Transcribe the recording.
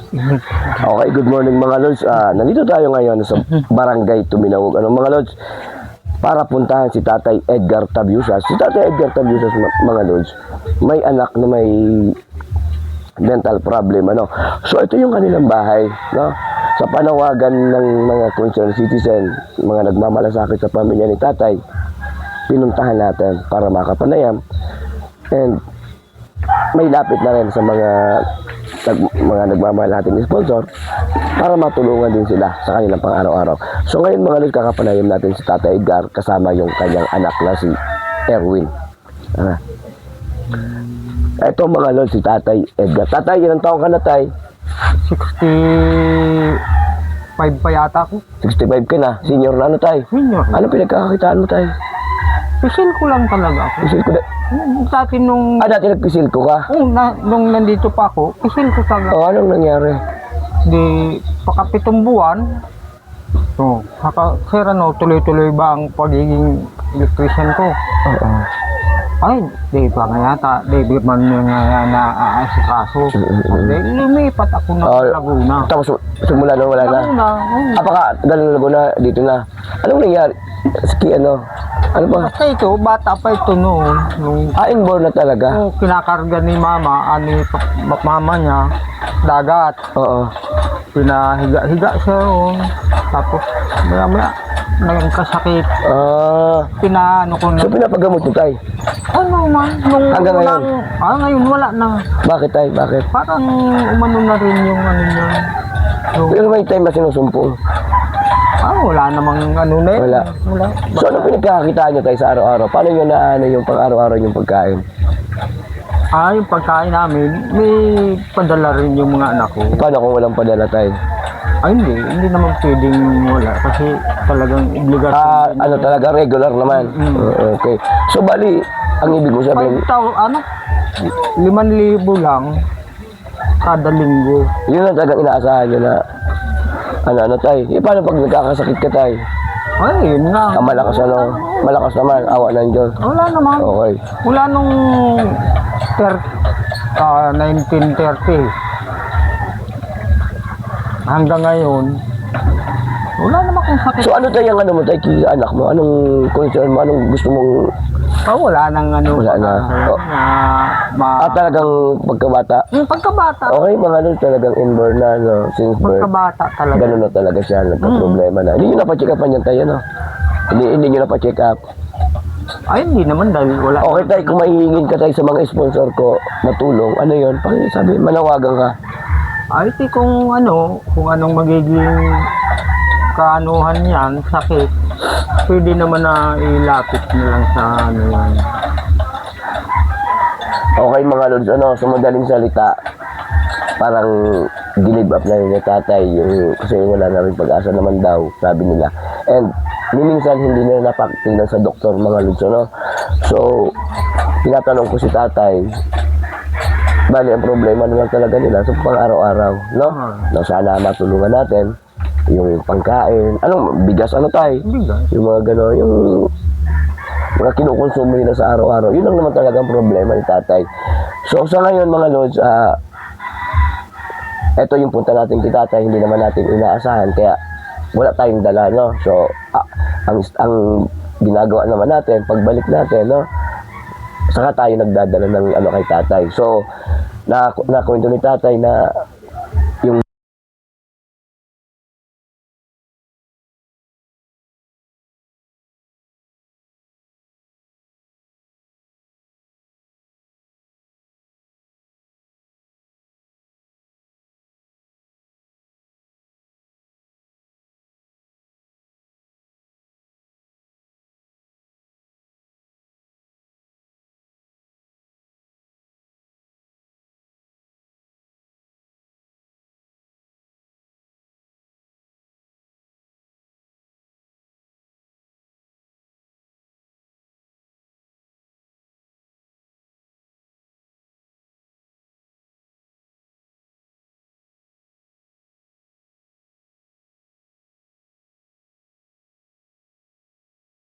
Okay, good morning mga lods. Nandito tayo ngayon sa Barangay Tuminawog. Mga lods, para puntahan si Tatay Edgar Tabiusas. Si Tatay Edgar Tabiusas, mga lods, may anak na may dental problem. So ito yung kanilang bahay, no? Sa panawagan ng mga concerned citizen, mga nagmamalasakit sa pamilya ni Tatay, pinuntahan natin para makapanayam. And may lapit na rin sa mga nagmamahal natin sponsor para matulungan din sila sa kanilang pang-araw-araw. So ngayon mga lods, kakapanayam natin si Tatay Edgar kasama yung kanyang anak na si Erwin. Ito mga lods, si Tatay Edgar. Tatay, ilang taong ka na, Tay? 65 pa yata ako. 65 ka na? Senior na Tay? Senior. Ano pinagkakakitaan mo, Tay? Pisil ko lang talaga ako. Pisil ko na? Dati nung... Dati nagpisil ko ka? Nung nandito pa ako, pisil ko talaga. Anong nangyari? Di, pakapitong buwan, sir, tuloy-tuloy ba ang pagiging electrician ko? Ay, di ba nga yata, di man nga na-aasikaso. Lumipat ako na Laguna. Tapos simula na wala na? Laguna. Apaka, galing Laguna, dito na. Anong nangyari? Ano ba? Basta ito, bata pa ito noon. Inborn na talaga? Kinakarga ni mama, mama niya, dagat. Oo. Pinahiga-higa siya roon. Tapos, maya-maya, nagkasakit. Pinaano ko na. So, pinapagamot mo, Tay? Ano man. Hanggang ngayon? Ngayon wala na. Bakit, Tay? Bakit? Parang umano na rin yung ano niya. Pero may time na sinusumpong? Wala namang ano na yun. Wala. So, ano pinagkakakitaan nyo, Tay, sa araw-araw? Paano nyo na yung pang-araw-araw yung pagkain? Yung pagkain namin, may padala rin yung mga anak ko. Paano kung walang padala, Tay? Hindi naman pwedeng wala kasi talagang obligasyon. Talaga regular naman. Okay. So bali, ang ibig ko sabihin, 5,000 lang kada linggo. Yun lang talagang inaasahan nyo na Tay? Paano pag nagkakasakit ka, Tay? Yun nga. Malakas naman, awa ng Diyos. Wala naman. Okay. Wala nung 1930 hanggang ngayon, wala naman akong sakit. So ano, Tay, ang mo, Tay, kaya anak mo? Anong concern mo? Anong gusto mong... Wala nang Wala na. Talagang pagkabata? Pagkabata. Okay, mga lods, talagang inborn na, since birth. Pagkabata talaga. Ganun na talaga siya, nagka-problema na. Hindi nyo na-pa-check upan yan, Tay, Hindi nyo na-pa-check up. Hindi naman dahil wala. Okay, Tay, kung mahihingin ka, Tay, sa mga sponsor ko na tulong, ano yun? Pakisabi, manawagan ka. Kung anong magiging kaanuhan yan, sakit, pwede naman na ilapit na lang sa yan. Okay mga lods, sa madaling salita, parang give up na yung Tatay, kasi wala na rin pag-asa naman daw, sabi nila. And minsan hindi na napatingnan sa doktor mga lods, So, tinatanong ko si Tatay, bali ang problema naman talaga nila sa pang-araw-araw, no? Sana matulungan natin yung pangkain, bigas, Tay? Bigas. Yung mga gano'n, yung mga kinukonsumo nila sa araw-araw, yun lang naman talaga ang problema ni Tatay. So sa ngayon mga lods, eto yung punta natin kay Tatay, hindi naman natin inaasahan, kaya wala tayong dala, no? So ang ginagawa naman natin, pagbalik natin, no? Saka tayo nagdadala ng kay Tatay. So nakwento ni Tatay na